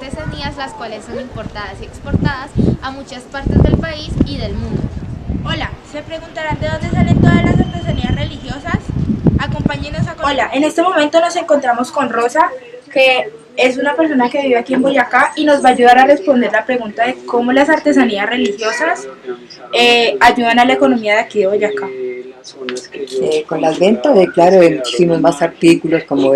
artesanías, las cuales son importadas y exportadas a muchas partes del país y del mundo. Hola, se preguntarán de dónde salen todas las artesanías religiosas. Acompáñenos a conocer. Hola, en este momento nos encontramos con Rosa, que es una persona que vive aquí en Boyacá y nos va a ayudar a responder la pregunta de cómo las artesanías religiosas ayudan a la economía de aquí de Boyacá. Con las ventas, claro, de muchísimos más artículos como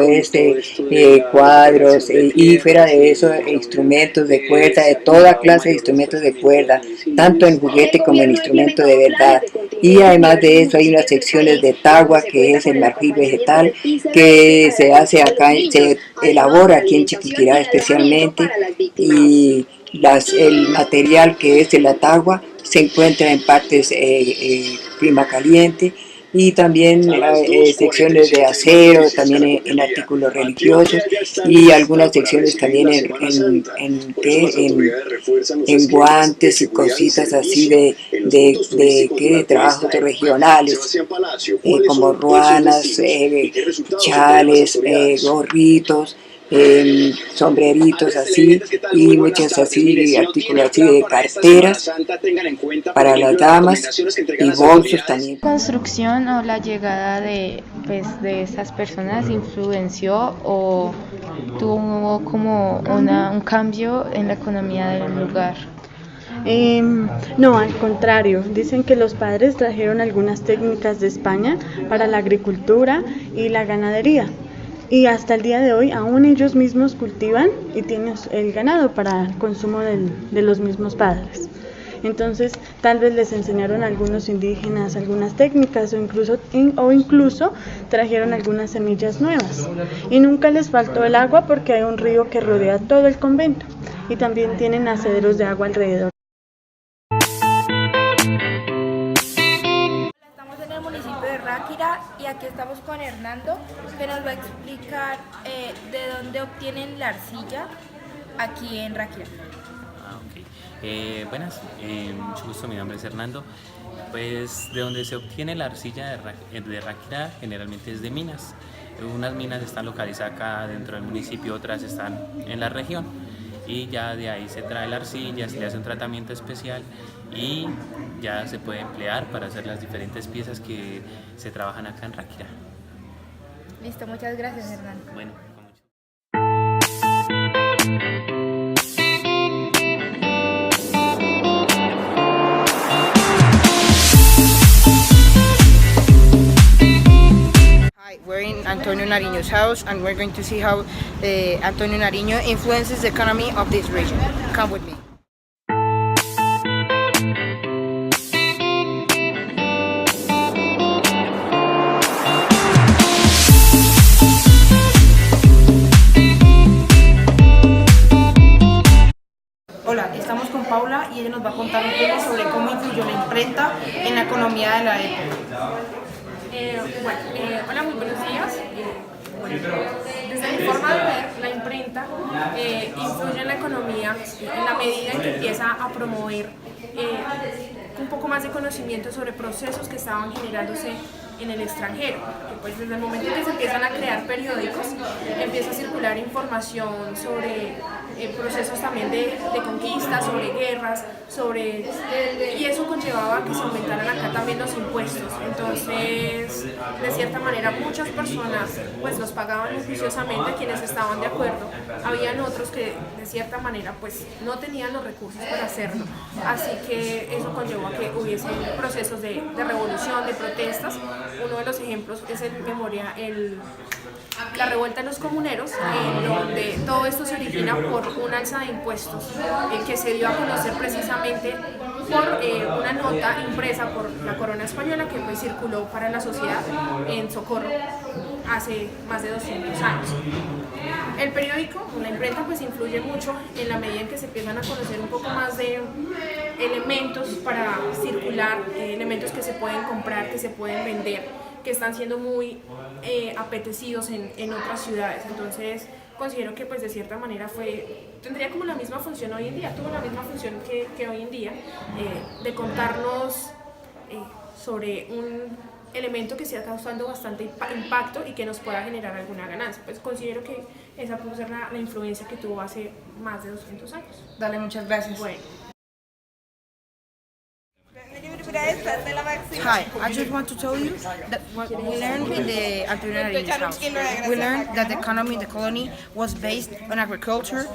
cuadros y fuera de eso, instrumentos de cuerda, de toda clase de instrumentos de cuerda, tanto en juguete como en instrumento de verdad. Y además de eso hay unas secciones de tagua, que es el marfil vegetal, que se hace acá, se elabora aquí en Chiquinquirá especialmente, y el material que es de la tagua se encuentra en partes clima caliente, y también secciones de acero, también en artículos religiosos, y algunas secciones también en guantes y cositas así de trabajos regionales, como ruanas, chales, gorritos, sombreritos así, y muchos así artículos así de carteras para las damas y bolsos también. ¿La construcción o la llegada de esas personas influenció o tuvo como un cambio en la economía del lugar? No, al contrario, dicen que los padres trajeron algunas técnicas de España para la agricultura y la ganadería. Y hasta el día de hoy aún ellos mismos cultivan y tienen el ganado para el consumo de los mismos padres. Entonces tal vez les enseñaron a algunos indígenas algunas técnicas o incluso trajeron algunas semillas nuevas. Y nunca les faltó el agua porque hay un río que rodea todo el convento y también tienen acederos de agua alrededor. Ráquira, y aquí estamos con Hernando, que nos va a explicar de dónde obtienen la arcilla aquí en Ráquira. Buenas, mucho gusto, mi nombre es Hernando. Pues de donde se obtiene la arcilla de Ráquira generalmente es de minas. Unas minas están localizadas acá dentro del municipio, otras están en la región, y ya de ahí se trae la arcilla, se le hace un tratamiento especial y ya se puede emplear para hacer las diferentes piezas que se trabajan acá en Ráquira. Listo, muchas gracias, Hernando. Bueno, Hi, we're in Antonio Nariño's house and we're going to see how Antonio Nariño influences the economy of this region. Come with me. Hola, estamos con Paula y ella nos va a contar un poco sobre cómo influyó la imprenta en la economía de la época. Hola, muy buenos días. Desde mi forma de ver, la imprenta influye en la economía en la medida en que empieza a promover un poco más de conocimiento sobre procesos que estaban generándose en el extranjero, que pues desde el momento en que se empiezan a crear periódicos, empieza a circular información sobre procesos también de conquista, sobre guerras, y eso conllevaba a que se aumentaran acá también los impuestos. Entonces, de cierta manera, muchas personas pues los pagaban juiciosamente, quienes estaban de acuerdo. Habían otros que de cierta manera pues no tenían los recursos para hacerlo. Así que eso conllevó a que hubiese procesos de revolución, de protestas. Uno de los ejemplos es en memoria la revuelta de los comuneros, en donde todo esto se origina por una alza de impuestos que se dio a conocer precisamente por una nota impresa por la corona española que pues circuló para la sociedad en Socorro hace más de 200 años. El periódico, la imprenta, pues influye mucho en la medida en que se empiezan a conocer un poco más de elementos para circular, elementos que se pueden comprar, que se pueden vender, que están siendo muy apetecidos en otras ciudades. Entonces considero que pues de cierta manera tendría como la misma función hoy en día, tuvo la misma función que hoy en día, de contarnos sobre un elemento que está causando bastante impacto y que nos pueda generar alguna ganancia. Pues considero que esa pudo ser la influencia que tuvo hace más de 200 años. Dale, muchas gracias. Bueno. Hi, I just want to tell you that what we learned in the Antonio Nariño's house. We learned that the economy in the colony was based on agriculture,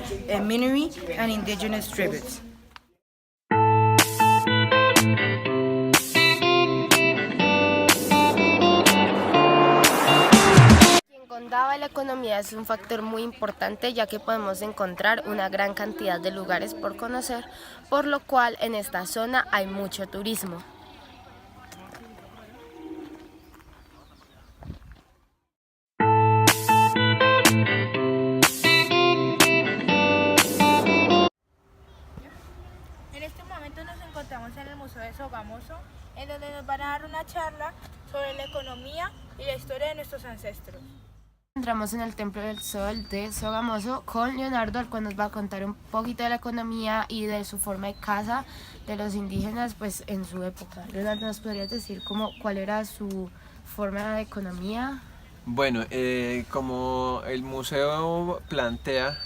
minery, and indigenous tributes. En Condaba la economía es un factor muy importante, ya que podemos encontrar una gran cantidad de lugares por conocer, por lo cual en esta zona hay mucho turismo. En este momento nos encontramos en el Museo de Sogamoso, en donde nos van a dar una charla sobre la economía y la historia de nuestros ancestros. Entramos en el Templo del Sol de Sogamoso con Leonardo, el cual nos va a contar un poquito de la economía y de su forma de casa de los indígenas pues en su época. Leonardo, ¿nos podrías decir cuál era su forma de economía? Bueno, como el museo plantea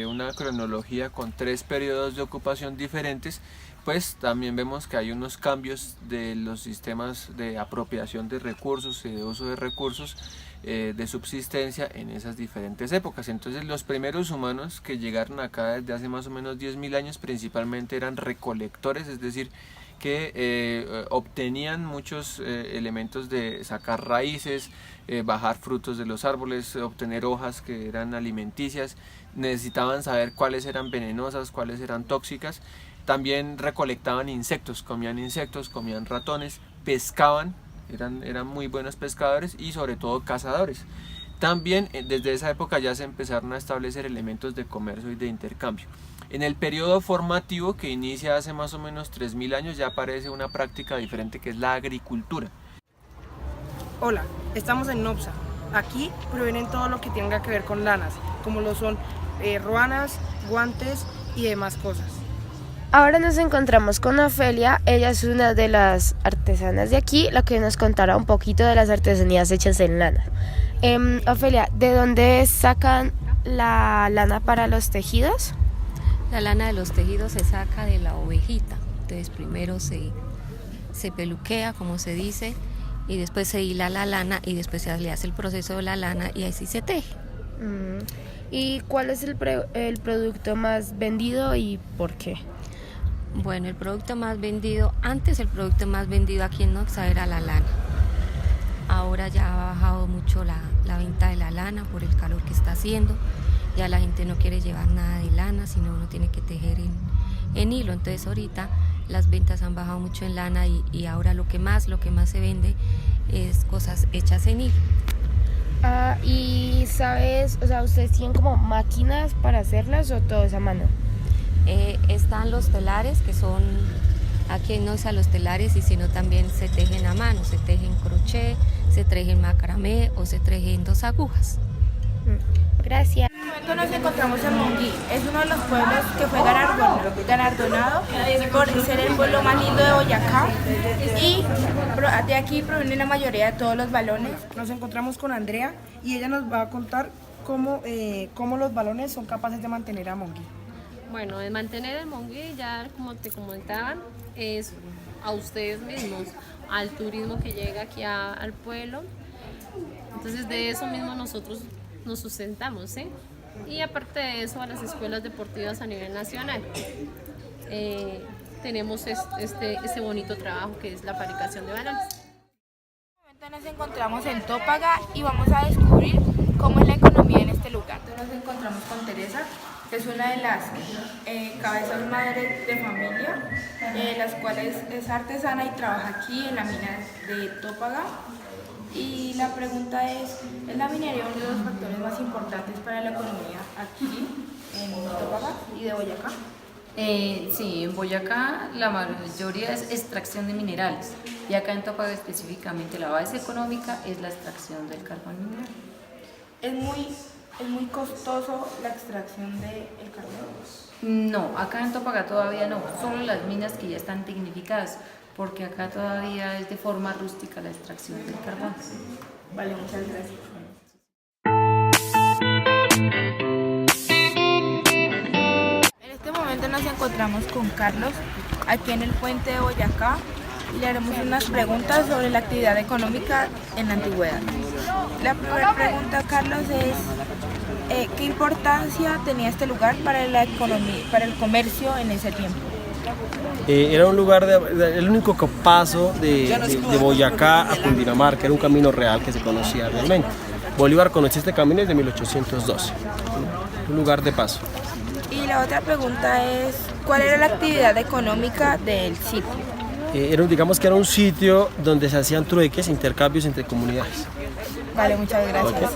una cronología con 3 periodos de ocupación diferentes, pues también vemos que hay unos cambios de los sistemas de apropiación de recursos y de uso de recursos de subsistencia en esas diferentes épocas. Entonces los primeros humanos que llegaron acá desde hace más o menos 10.000 años principalmente eran recolectores, es decir, que obtenían muchos elementos de sacar raíces, bajar frutos de los árboles, obtener hojas que eran alimenticias, necesitaban saber cuáles eran venenosas, cuáles eran tóxicas. También recolectaban insectos, comían ratones, pescaban, eran muy buenos pescadores y sobre todo cazadores. También desde esa época ya se empezaron a establecer elementos de comercio y de intercambio. En el periodo formativo que inicia hace más o menos 3.000 años ya aparece una práctica diferente que es la agricultura. Hola, estamos en Nopsa. Aquí provienen todo lo que tenga que ver con lanas, como lo son ruanas, guantes y demás cosas. Ahora nos encontramos con Ofelia, ella es una de las artesanas de aquí, la que nos contará un poquito de las artesanías hechas en lana. Ofelia, ¿de dónde sacan la lana para los tejidos? La lana de los tejidos se saca de la ovejita, entonces primero se peluquea, como se dice, y después se hila la lana y después se le hace el proceso de la lana y así se teje. ¿Y cuál es el producto más vendido y por qué? Bueno, el producto más vendido aquí en Nopsa era la lana. Ahora ya ha bajado mucho la venta de la lana por el calor que está haciendo. Ya la gente no quiere llevar nada de lana, sino uno tiene que tejer en hilo. Entonces ahorita las ventas han bajado mucho en lana y ahora lo que más se vende es cosas hechas en hilo. Y sabes, o sea, ¿ustedes tienen como máquinas para hacerlas o todo es a mano? Están los telares, que son, aquí no usan los telares, y sino también se tejen a mano, se tejen crochet, se tejen macramé o se tejen 2 agujas. Gracias. En este momento nos encontramos en Monguí, es uno de los pueblos que fue galardonado por ser el pueblo más lindo de Boyacá y de aquí provienen la mayoría de todos los balones. Nos encontramos con Andrea y ella nos va a contar cómo los balones son capaces de mantener a Monguí. Bueno, de mantener el Monguí, ya como te comentaban, es a ustedes mismos, al turismo que llega aquí al pueblo. Entonces de eso mismo nosotros nos sustentamos, ¿sí? Y aparte de eso, a las escuelas deportivas a nivel nacional. Tenemos este bonito trabajo que es la fabricación de balones. En este momento nos encontramos en Tópaga y vamos a descubrir cómo es la economía en este lugar. Nos encontramos con Teresa, que es una de las cabezas madres de familia, las cuales es artesana y trabaja aquí en la mina de Tópaga. Y la pregunta es la minería uno de los factores más importantes para la economía aquí en Tópaga y de Boyacá? Sí, en Boyacá la mayoría es extracción de minerales y acá en Tópaga específicamente la base económica es la extracción del carbón mineral. ¿Es muy costoso la extracción del carbón? No, acá en Tópaga todavía no, solo las minas que ya están tecnificadas, porque acá todavía es de forma rústica la extracción del carbón. Vale, muchas gracias. momento nos encontramos con Carlos aquí en el puente de Boyacá y le haremos unas preguntas sobre la actividad económica en la antigüedad. La primera pregunta, Carlos, es ¿qué importancia tenía este lugar para la economía, para el comercio en ese tiempo? Era un lugar, el único paso de Boyacá a Cundinamarca, era un camino real que se conocía realmente. Bolívar conoció este camino desde 1812, un lugar de paso. Y la otra pregunta es, ¿cuál era la actividad económica del sitio? Digamos que era un sitio donde se hacían trueques, intercambios entre comunidades. Vale, muchas gracias. Okay.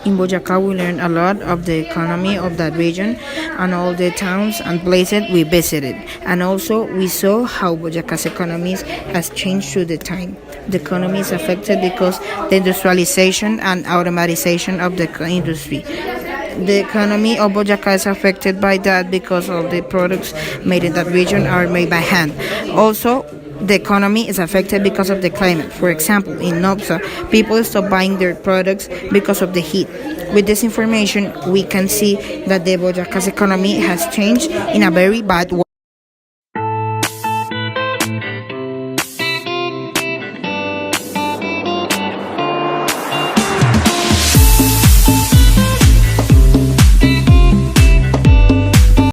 In Boyacá, we learned a lot of the economy of that region and all the towns and places we visited. And also, we saw how Boyacá's economy has changed through the time. The economy is affected because the industrialization and automatization of the industry. The economy of Boyacá is affected by that because all the products made in that region are made by hand. Also, the economy is affected because of the climate. For example, in Nopsa, people stop buying their products because of the heat. With this information, we can see that the Boyacá's economy has changed in a very bad way.